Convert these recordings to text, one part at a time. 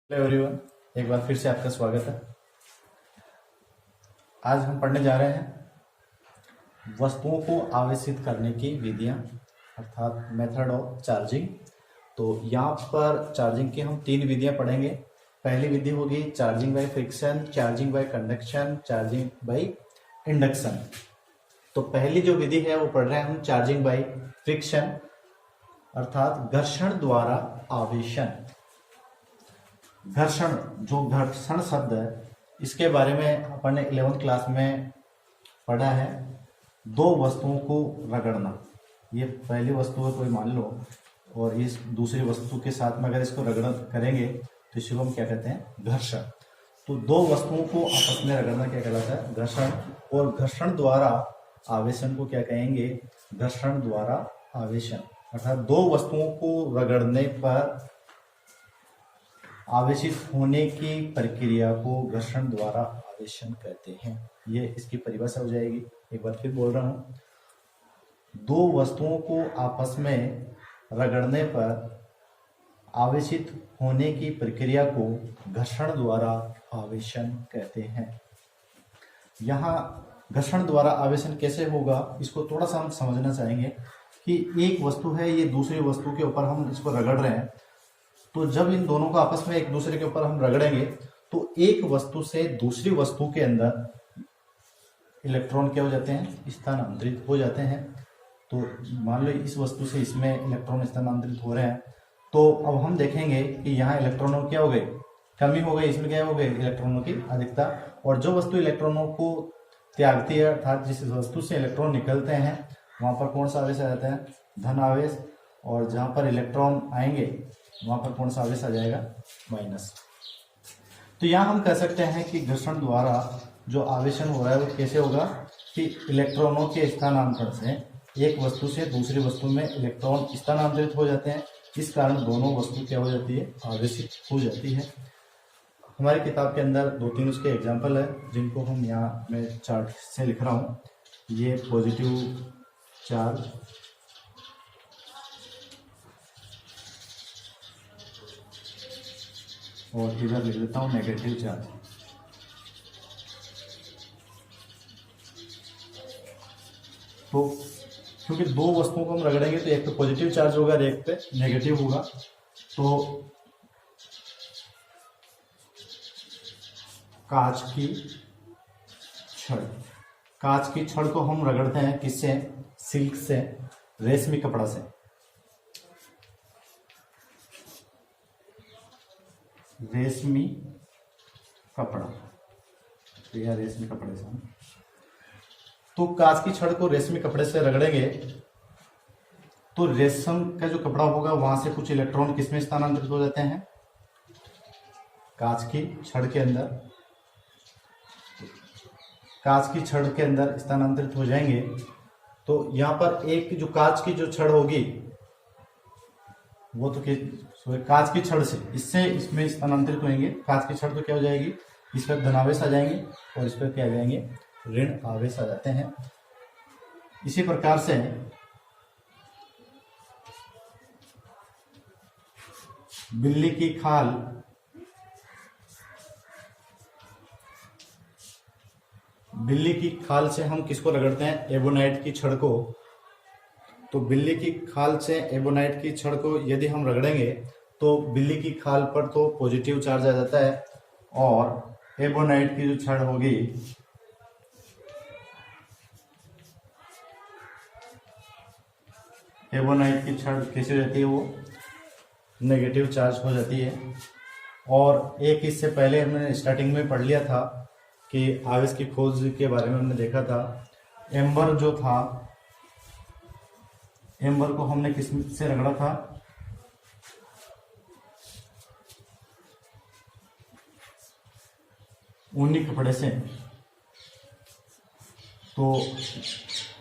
Hello everyone, एक बार फिर से आपका स्वागत है। आज हम पढ़ने जा रहे हैं वस्तुओं को आवेशित करने की विधियां, अर्थात मेथड ऑफ चार्जिंग। तो यहाँ पर चार्जिंग की हम 3 विधियां पढ़ेंगे। पहली विधि होगी charging by friction, charging by conduction, charging by induction. तो पहली जो विधि है वो पढ़ रहे हैं हम चार्जिंग बाय फ्रिक्शन, अर्थात घर्षण द्वारा आवेशन। घर्षण, जो घर्षण शब्द है, इसके बारे में अपन ने 11th क्लास में पढ़ा है। दो वस्तुओं को रगड़ना, ये पहली वस्तु है कोई मान लो, और इस दूसरी वस्तु के साथ में अगर इसको रगड़ करेंगे तो इसको हम क्या कहते हैं, घर्षण। तो दो वस्तुओं को आपस में रगड़ना क्या कहलाता है, घर्षण। और घर्षण द्वारा आवेशन को क्या कहेंगे, घर्षण द्वारा आवेशन। अर्थात दो वस्तुओं को रगड़ने पर आवेशित होने की प्रक्रिया को घर्षण द्वारा आवेशन कहते हैं। ये इसकी परिभाषा हो जाएगी। एक बार फिर बोल रहा हूं, दो वस्तुओं को आपस में रगड़ने पर आवेशित होने की प्रक्रिया को घर्षण द्वारा आवेशन कहते हैं। यहाँ घर्षण द्वारा आवेशन कैसे होगा, इसको थोड़ा सा हम समझना चाहेंगे कि एक वस्तु है, ये दूसरी वस्तु के ऊपर हम इसको रगड़ रहे हैं। तो जब इन दोनों को आपस में एक दूसरे के ऊपर हम रगड़ेंगे तो एक वस्तु से दूसरी वस्तु के अंदर इलेक्ट्रॉन क्या हो जाते हैं, स्थानांतरित हो जाते हैं। तो मान लो इस वस्तु से इसमें इलेक्ट्रॉन स्थानांतरित हो रहे हैं, तो अब हम देखेंगे कि यहाँ इलेक्ट्रॉनों क्या हो गई, कमी हो गई, इसमें क्या हो गई, इलेक्ट्रॉनों की अधिकता। और जो वस्तु इलेक्ट्रॉनों को त्यागती है, अर्थात जिस वस्तु से इलेक्ट्रॉन निकलते हैं, वहां पर कौन सा आवेश आ जाता है, धन आवेश। और जहां पर इलेक्ट्रॉन आएंगे वहां पर कौन सा आवेश आ जाएगा, माइनस। तो यहां हम कह सकते हैं कि घर्षण द्वारा जो आवेशन हो रहा है वो कैसे होगा कि इलेक्ट्रॉनों के स्थानांतरण से एक वस्तु से दूसरी वस्तु में इलेक्ट्रॉन स्थानांतरित हो जाते हैं। इस कारण दोनों वस्तु क्या हो जाती है, आवेशित हो जाती है। हमारी किताब के अंदर 2-3 उसके एग्जाम्पल है, जिनको हम यहाँ मैं चार्ट से लिख रहा हूँ। ये पॉजिटिव चार्ज, और इधर लिख देता हूं नेगेटिव चार्ज। तो क्योंकि दो वस्तुओं को हम रगड़ेंगे तो एक पे पॉजिटिव चार्ज होगा और एक पे नेगेटिव होगा। तो कांच की छड़, कांच की छड़ को हम रगड़ते हैं किससे, सिल्क से, रेशमी कपड़ा से। रेशमी कपड़ा, तो यह रेशमी कपड़े से, तो कांच की छड़ को रेशमी कपड़े से रगड़ेंगे तो रेशम का जो कपड़ा होगा वहां से कुछ इलेक्ट्रॉन किसमें स्थानांतरित हो जाते हैं, कांच की छड़ के अंदर। कांच की छड़ के अंदर स्थानांतरित हो जाएंगे। तो यहां पर एक जो कांच की जो छड़ होगी वो तो कांच की छड़ से इससे इसमें स्थानांतरित होंगे। कांच की छड़ तो क्या हो जाएगी, इस पर धनावेश आ जाएंगे और इस पर क्या आ जाएंगे, ऋण आवेश आ जाते हैं। इसी प्रकार से बिल्ली की खाल, बिल्ली की खाल से हम किसको रगड़ते हैं, एबोनाइट की छड़ को। तो बिल्ली की खाल से एबोनाइट की छड़ को यदि हम रगड़ेंगे तो बिल्ली की खाल पर तो पॉजिटिव चार्ज आ जाता है, और एबोनाइट की जो छड़ होगी एबोनाइट की छड़ कैसे रहती है, वो नेगेटिव चार्ज हो जाती है। और एक इससे पहले हमने स्टार्टिंग में पढ़ लिया था कि आवेश की खोज के बारे में हमने देखा था। एम्बर जो था, एम्बर को हमने किस से रगड़ा था, ऊनी कपड़े से। तो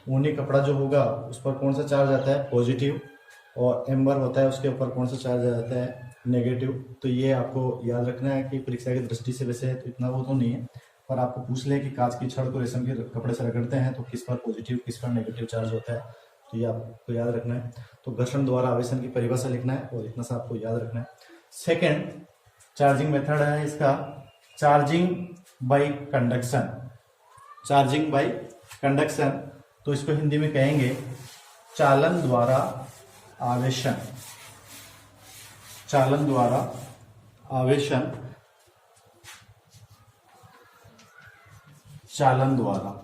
ऊनी कपड़ा जो होगा उस पर कौन सा चार्ज आता है, पॉजिटिव, और एम्बर होता है उसके ऊपर कौन सा चार्ज आ जाता है, नेगेटिव। तो ये आपको याद रखना है कि परीक्षा की दृष्टि से वैसे तो इतना वो तो नहीं है, पर आपको पूछ ले कि कांच की छड़ को रेशम के कपड़े से रगड़ते हैं तो किस पर पॉजिटिव किस पर नेगेटिव चार्ज होता है, तो ये आपको याद रखना है। तो घर्षण द्वारा आवेशन की परिभाषा लिखना है और इतना सा आपको याद रखना है। सेकेंड, चार्जिंग मेथड है इसका charging by conduction. Charging by conduction, तो इसको हिंदी में कहेंगे चालन द्वारा आवेशन। चालन द्वारा आवेशन, चालन द्वारा।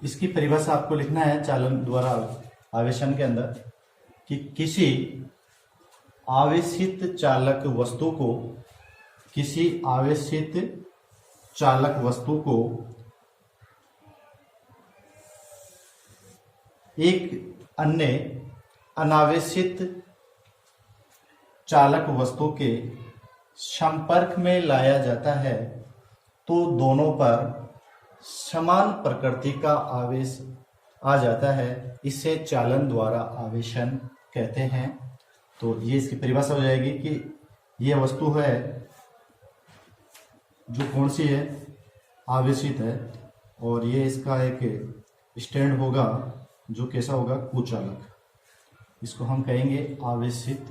इसकी परिभाषा आपको लिखना है चालन द्वारा आवेशन के अंदर कि किसी आवेशित चालक वस्तु को, किसी आवेशित चालक वस्तु को एक अन्य अनावेशित चालक वस्तु के संपर्क में लाया जाता है तो दोनों पर समान प्रकृति का आवेश आ जाता है। इसे चालन द्वारा आवेशन कहते हैं। तो ये इसकी परिभाषा हो जाएगी कि ये वस्तु है जो कौन सी है, आवेशित है, और ये इसका एक स्टैंड होगा जो कैसा होगा, कुचालक। इसको हम कहेंगे आवेशित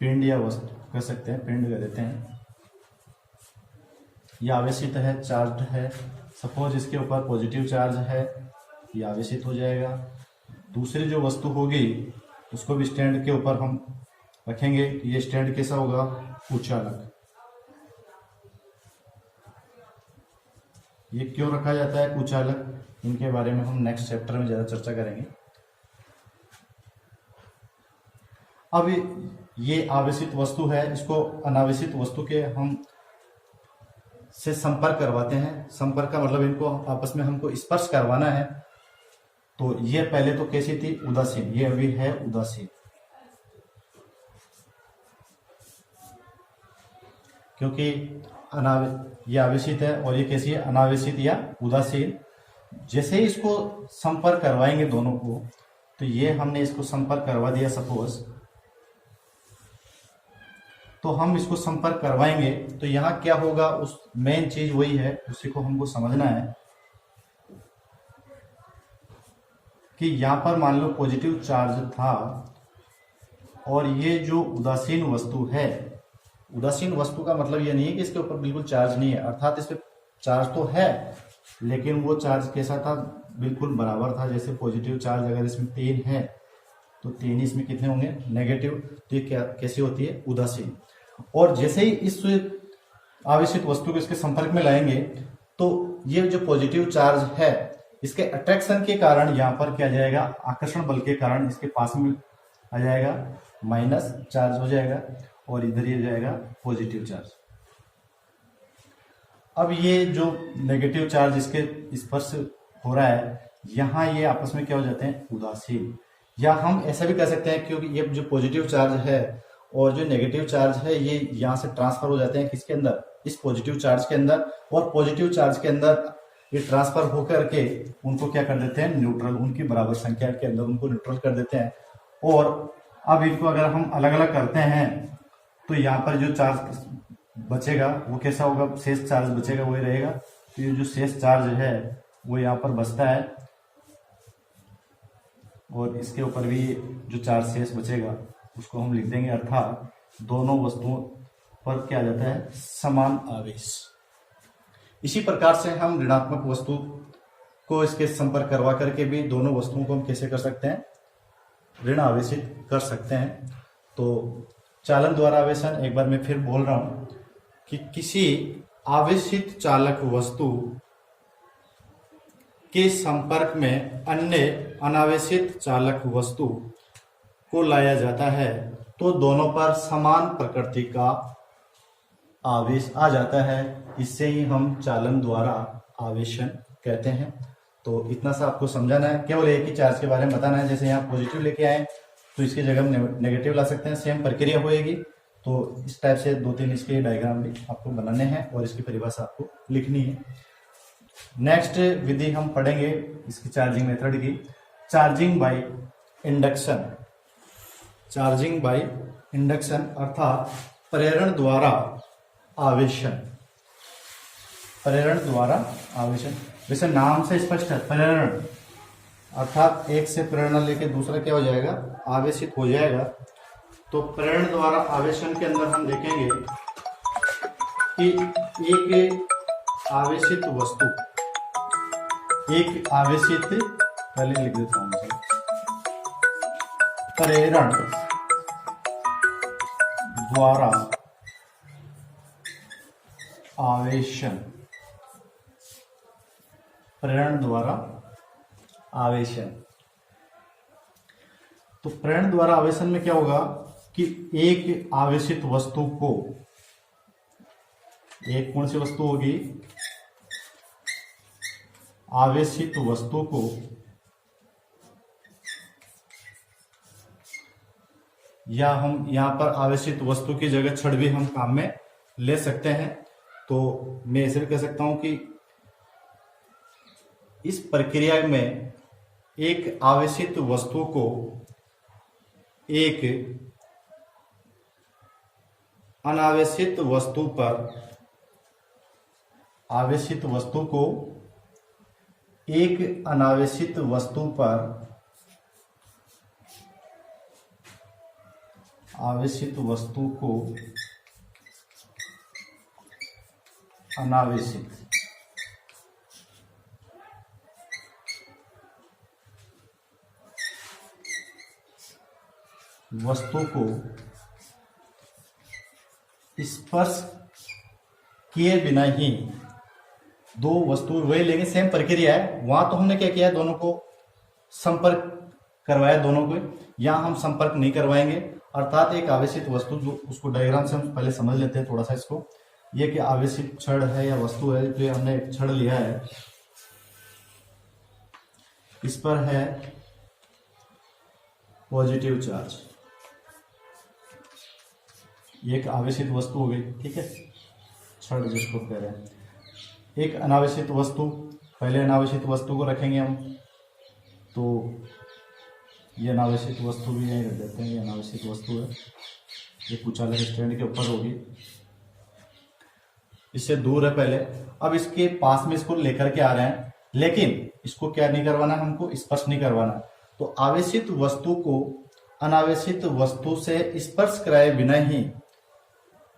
पिंड या वस्तु कह सकते हैं, पिंड कह देते हैं। ये आवेशित है, चार्ज है। सपोज इसके ऊपर पॉजिटिव चार्ज है, ये आवेशित हो जाएगा। दूसरी जो वस्तु होगी उसको भी स्टैंड के ऊपर हम रखेंगे। ये स्टैंड कैसा होगा, कुचालक। ये क्यों रखा जाता है कुचालक, इनके बारे में हम नेक्स्ट चैप्टर में ज्यादा चर्चा करेंगे। अब ये आवेशित वस्तु है, इसको अनावेशित वस्तु के हम से संपर्क करवाते हैं। संपर्क का मतलब इनको आपस में हमको स्पर्श करवाना है। तो ये पहले तो कैसी थी, उदासीन, ये अभी है उदासीन, क्योंकि ये आवेशित है और ये कैसी है, अनावेशित या उदासीन। जैसे ही इसको संपर्क करवाएंगे दोनों को, तो ये हमने इसको संपर्क करवा दिया सपोज, तो हम इसको संपर्क करवाएंगे तो यहाँ क्या होगा, उस मेन चीज वही है, उसी को हमको समझना है कि यहाँ पर मान लो पॉजिटिव चार्ज था और ये जो उदासीन वस्तु है, उदासीन वस्तु का मतलब ये नहीं है कि इसके ऊपर बिल्कुल चार्ज नहीं है, अर्थात इस पे चार्ज तो है लेकिन वो चार्ज कैसा था, बिल्कुल बराबर था। जैसे पॉजिटिव चार्ज अगर इसमें 3 है तो 3 इसमें कितने होंगे, नेगेटिव। तो ये क्या कैसी होती है, उदासीन। और जैसे ही इस आवेशित वस्तु को इसके संपर्क में लाएंगे तो ये जो पॉजिटिव चार्ज है इसके अट्रैक्शन के कारण यहाँ पर क्या जाएगा, आकर्षण बल के कारण इसके पास में आ जाएगा, माइनस चार्ज हो जाएगा और इधर ये जाएगा पॉजिटिव चार्ज। अब ये जो नेगेटिव चार्ज इसके स्पर्श हो रहा है, यहाँ ये आपस में क्या हो जाते हैं, उदासीन। या हम ऐसा भी कह सकते हैं क्योंकि ये जो पॉजिटिव चार्ज है और जो नेगेटिव चार्ज है ये यहाँ से ट्रांसफर हो जाते हैं किसके अंदर, इस पॉजिटिव चार्ज के अंदर। और पॉजिटिव चार्ज के अंदर ये ट्रांसफर होकर के उनको क्या कर देते हैं, न्यूट्रल, उनकी बराबर संख्या के अंदर उनको न्यूट्रल कर देते हैं। और अब इनको अगर हम अलग अलग करते हैं तो यहाँ पर जो चार्ज बचेगा वो कैसा होगा, शेष चार्ज बचेगा वही रहेगा। तो ये जो शेष चार्ज है वो यहाँ पर बचता है और इसके ऊपर भी जो चार्ज शेष बचेगा उसको हम लिख देंगे, अर्थात दोनों वस्तुओं पर क्या आ जाता है, समान आवेश। इसी प्रकार से हम ऋणात्मक वस्तु को इसके संपर्क करवा करके भी दोनों वस्तुओं को हम कैसे कर सकते हैं, ऋण आवेशित कर सकते हैं। तो चालन द्वारा आवेशन, एक बार मैं फिर बोल रहा हूं कि किसी आवेशित चालक वस्तु के संपर्क में अन्य अनावेशित चालक वस्तु को लाया जाता है तो दोनों पर समान प्रकृति का आवेश आ जाता है। इससे ही हम चालन द्वारा आवेशन कहते हैं। तो इतना सा आपको समझाना है, केवल एक ही चार्ज के बारे में बताना है। जैसे यहाँ पॉजिटिव लेके आए तो इसकी जगह हम नेगेटिव ला सकते हैं, सेम प्रक्रिया होएगी। तो इस टाइप से 2-3 इसके डायग्राम भी आपको बनाने हैं और इसकी परिभाषा आपको लिखनी है। नेक्स्ट विधि हम पढ़ेंगे इसकी चार्जिंग मेथड की, charging by induction. Charging by induction अर्थात प्रेरण द्वारा आवेशन। प्रेरण द्वारा आवेशन, वैसे नाम से स्पष्ट है, प्रेरण अर्थात एक से प्रेरणा लेके दूसरा क्या हो जाएगा, आवेशित हो जाएगा। तो प्रेरण द्वारा आवेशन के अंदर हम देखेंगे कि एक आवेशित वस्तु, एक आवेशित, पहले लिख देता हूं, प्रेरण द्वारा आवेशन, प्रेरण द्वारा आवेशन। तो प्रेरण द्वारा आवेशन में क्या होगा कि एक आवेशित वस्तु को, एक कौन सी वस्तु होगी, आवेशित वस्तु को या हम यहां पर आवेशित वस्तु की जगह छड़ भी हम काम में ले सकते हैं। तो मैं ऐसे भी कह सकता हूं कि इस प्रक्रिया में एक आवेशित वस्तु को एक अनावेशित वस्तु पर, आवेशित वस्तु को एक अनावेशित वस्तु पर, आवेशित वस्तु को अनावेशित वस्तु को स्पर्श किए बिना ही, दो वस्तु वही लेंगे, सेम प्रक्रिया है। वहां तो हमने क्या किया, दोनों को संपर्क करवाया, दोनों को। यहां हम संपर्क नहीं करवाएंगे। अर्थात एक आवेशित वस्तु, जो उसको डायग्राम से हम पहले समझ लेते हैं थोड़ा सा इसको। ये कि आवेशित छड़ है या वस्तु है, जो हमने एक छड़ लिया है, इस पर है पॉजिटिव चार्ज, ये एक आवेशित वस्तु हो गई, ठीक है, छड़ जिसको कह रहे हैं। एक अनावेशित वस्तु, पहले अनावेशित वस्तु को रखेंगे हम, तो ये अनावेशित वस्तु भी यहीं रख देते हैं, ये अनावेशित वस्तु है, ये कुछ अलग स्टैंड के ऊपर होगी, इससे दूर है पहले। अब इसके पास में इसको लेकर के आ रहे हैं, लेकिन इसको क्या नहीं करवाना, हमको स्पर्श नहीं करवाना। तो आवेशित वस्तु को अनावेशित वस्तु से स्पर्श कराए बिना ही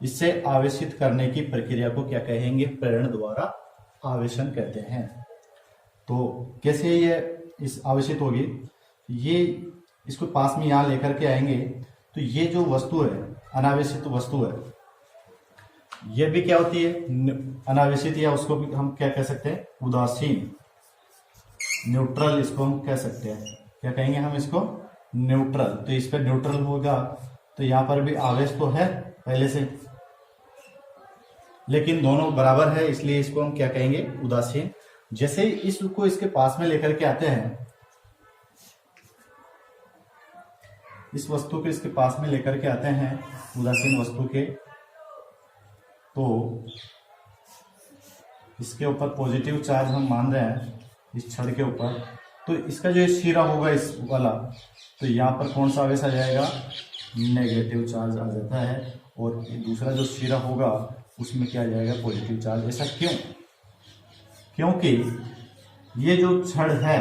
इसे आवेशित करने की प्रक्रिया को क्या कहेंगे, प्रेरण द्वारा आवेशन कहते हैं। तो कैसे ये इस आवेशित होगी, ये इसको पास में यहां लेकर के आएंगे, तो ये जो वस्तु है, अनावेशित वस्तु है, ये भी क्या होती है, अनावेशित, या उसको भी हम क्या कह सकते हैं, उदासीन, न्यूट्रल इसको हम कह सकते हैं। क्या कहेंगे हम इसको, न्यूट्रल। तो इस पर न्यूट्रल होगा, तो यहां पर भी आवेश तो है पहले से, लेकिन दोनों बराबर है, इसलिए इसको हम क्या कहेंगे, उदासीन। जैसे ही इसको इसके पास में लेकर के आते हैं, इस वस्तु को इसके पास में लेकर के आते हैं, उदासीन वस्तु के, तो इसके ऊपर पॉजिटिव चार्ज हम मान रहे हैं, इस छड़ के ऊपर। तो इसका जो शिरा होगा इस वाला, तो यहाँ पर कौन सा आवेश आ जाएगा, नेगेटिव चार्ज आ जाता है, और दूसरा जो शिरा होगा उसमें क्या आ जाएगा, पॉजिटिव चार्ज। ऐसा क्यों, क्योंकि ये जो छड़ है,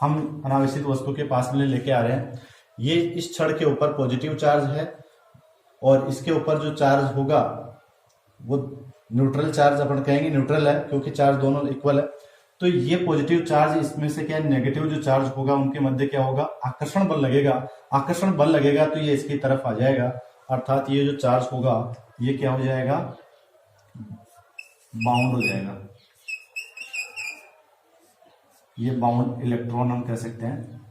हम अनावेशित वस्तु के पास में लेके आ रहे हैं, ये इस छड़ के ऊपर पॉजिटिव चार्ज है, और इसके ऊपर जो चार्ज होगा वो न्यूट्रल चार्ज अपन कहेंगे, न्यूट्रल है क्योंकि चार्ज दोनों इक्वल है। तो ये पॉजिटिव चार्ज, इसमें से क्या नेगेटिव जो चार्ज होगा, उनके मध्य क्या होगा, आकर्षण बल लगेगा। आकर्षण बल लगेगा तो ये इसकी तरफ आ जाएगा, अर्थात ये जो चार्ज होगा ये क्या हो जाएगा, बाउंड हो जाएगा। ये बाउंड इलेक्ट्रॉन हम कह सकते हैं।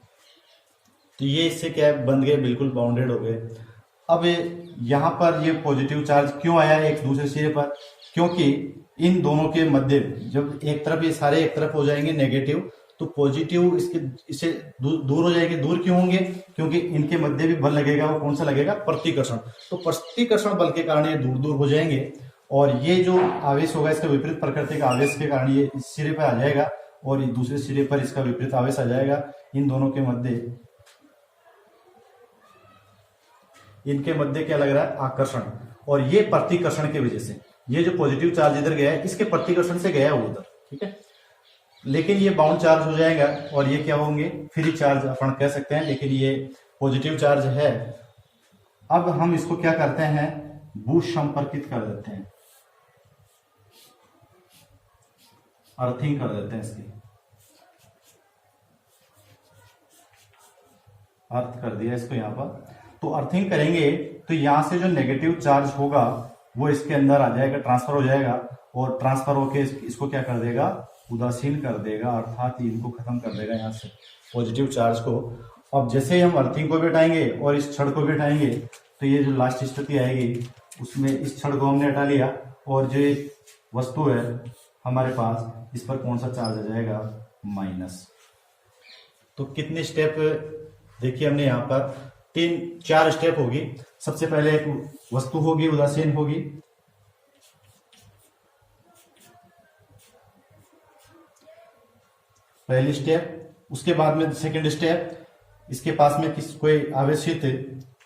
तो ये इससे क्या है, बंध गए, बिल्कुल बाउंडेड हो गए। अब यहां पर ये पॉजिटिव चार्ज क्यों आया एक दूसरे सिरे पर, क्योंकि इन दोनों के मध्य, जब एक तरफ ये सारे एक तरफ हो जाएंगे नेगेटिव, तो पॉजिटिव इससे दूर हो जाएंगे। दूर क्यों होंगे, क्योंकि इनके मध्य भी बल लगेगा, वो कौन सा लगेगा, प्रतिकर्षण। तो प्रतिकर्षण बल के कारण ये दूर दूर हो जाएंगे, और ये जो आवेश होगा इसका विपरीत प्रकृति का आवेश के कारण ये इस सिरे पर आ जाएगा, और दूसरे सिरे पर इसका विपरीत आवेश आ जाएगा। इन दोनों के मध्य, इनके मध्य क्या लग रहा है, आकर्षण, और ये प्रतिकर्षण की वजह से, ये जो पॉजिटिव चार्ज इधर गया है, इसके प्रतिकर्षण से गया है वो उधर, ठीक है। लेकिन ये बाउंड चार्ज हो जाएगा और ये क्या होंगे, फ्री चार्ज अपन कह सकते हैं, लेकिन ये पॉजिटिव चार्ज है। अब हम इसको क्या करते हैं, बूस्ट संपर्कित कर देते हैं, अर्थिंग कर देते हैं, इसकी अर्थ कर दिया इसको यहां पर। तो अर्थिंग करेंगे तो यहां से जो नेगेटिव चार्ज होगा वो इसके अंदर आ जाएगा, ट्रांसफर हो जाएगा, और ट्रांसफर होके इसको क्या कर देगा, उदासीन कर देगा, अर्थात इनको खत्म कर देगा यहां से पॉजिटिव चार्ज को। अब जैसे ही हम अर्थिंग को भी हटाएंगे और इस छड़ को भी हटाएंगे तो ये जो लास्ट स्थिति आएगी उसमें इस छड़ को हमने हटा लिया, और जो वस्तु है हमारे पास इस पर कौन सा चार्ज आ जाएगा, माइनस। तो कितने स्टेप देखिए हमने यहाँ पर 4 स्टेप होगी। सबसे पहले एक वस्तु होगी, उदासीन होगी, पहली स्टेप। उसके बाद में सेकंड स्टेप, इसके पास में कोई आवेशित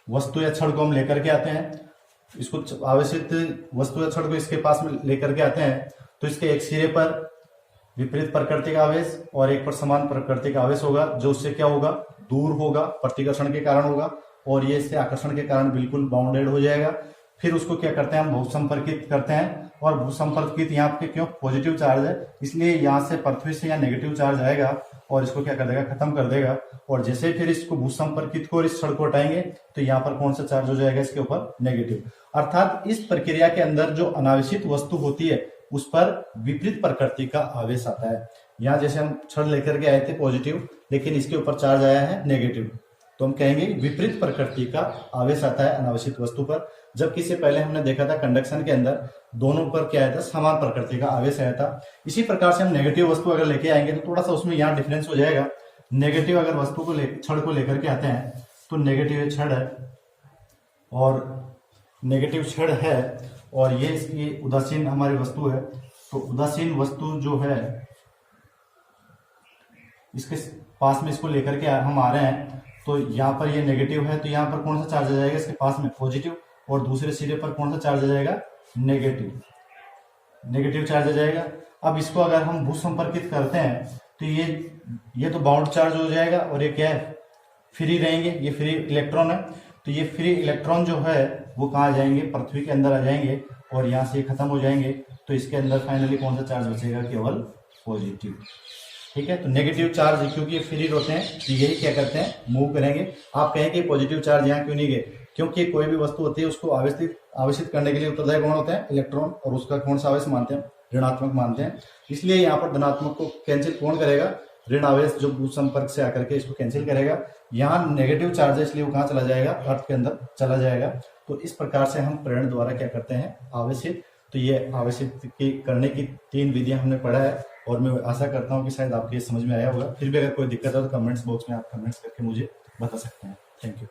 वस्तु या छड़ को हम लेकर के आते हैं, इसको आवेशित वस्तु या छड़ को इसके पास में लेकर के आते हैं, तो इसके एक सिरे पर विपरीत प्रकृति का आवेश और एक पर समान प्रकृति का आवेश होगा, जो उससे क्या होगा, दूर होगा, प्रतिकर्षण के कारण होगा, और ये इससे आकर्षण के कारण बिल्कुल बाउंडेड हो जाएगा। फिर उसको क्या करते हैं, हम भूसंपर्कित करते हैं, और भूसंपर्कित यहाँ पे क्यों, पॉजिटिव चार्ज है, इसलिए यहाँ से पृथ्वी से यहाँ नेगेटिव चार्ज आएगा और इसको क्या कर देगा, खत्म कर देगा। और जैसे फिर इसको भूसंपर्कित को और इस छड़ को हटाएंगे तो यहाँ पर कौन सा चार्ज हो जाएगा, इसके ऊपर नेगेटिव। अर्थात इस प्रक्रिया के अंदर जो अनावेशित वस्तु होती है उस पर विपरीत प्रकृति का आवेश आता है। यहाँ जैसे हम छड़ लेकर के आए थे पॉजिटिव, लेकिन इसके ऊपर चार्ज आया है नेगेटिव, तो हम कहेंगे विपरीत प्रकृति का आवेश आता है अनावेशित वस्तु पर। जबकि इससे पहले हमने देखा था कंडक्शन के अंदर दोनों पर क्या आया था, समान प्रकृति का आवेश आया था। इसी प्रकार से हम नेगेटिव वस्तु अगर लेके आएंगे तो थोड़ा सा उसमें यहाँ डिफरेंस हो जाएगा। नेगेटिव अगर वस्तु को छड़ को लेकर के आते हैं तो नेगेटिव छड़ है और नेगेटिव छड़ है, और ये इसकी उदासीन हमारी वस्तु है। तो उदासीन वस्तु जो है इसके पास में इसको लेकर के हम आ रहे हैं, तो यहाँ पर ये नेगेटिव है, तो यहाँ पर कौन सा चार्ज आ जाएगा, इसके पास में पॉजिटिव, और दूसरे सिरे पर कौन सा चार्ज आ जाएगा, नेगेटिव, नेगेटिव चार्ज आ जाएगा। अब इसको अगर हम भूसंपर्कित करते हैं तो ये तो बाउंड चार्ज हो जाएगा, और ये क्या है, फ्री रहेंगे, ये फ्री इलेक्ट्रॉन है। तो ये फ्री इलेक्ट्रॉन जो है वो कहाँ आ जाएंगे, पृथ्वी के अंदर आ जाएंगे, और यहाँ से खत्म हो जाएंगे। तो इसके अंदर फाइनली कौन सा चार्ज बचेगा, केवल पॉजिटिव। ठीक है, तो नेगेटिव चार्ज क्योंकि ये फ्री होते हैं तो यही क्या करते हैं, मूव करेंगे। आप कहें कि पॉजिटिव चार्ज यहाँ क्यों नहीं गए, क्योंकि कोई भी वस्तु होती है उसको आवेशित करने के लिए उत्तरदायी कौन होते हैं, इलेक्ट्रॉन, और उसका कौन सा आवेश मानते हैं, ऋणात्मक मानते हैं। इसलिए यहाँ पर धनात्मक को कैंसिल कौन करेगा, ऋण आवेश जो भू संपर्क से आकर के इसको कैंसिल करेगा। यहाँ नेगेटिव चार्ज है इसलिए वो कहाँ चला जाएगा, अर्थ के अंदर चला जाएगा। तो इस प्रकार से हम प्रेरण द्वारा क्या करते हैं, आवेशित। तो ये आवेशित की करने की 3 विधियां हमने पढ़ा है, और मैं आशा करता हूँ कि शायद आपके समझ में आया होगा। फिर भी अगर कोई दिक्कत है तो कमेंट्स बॉक्स में आप कमेंट्स करके मुझे बता सकते हैं। Thank you.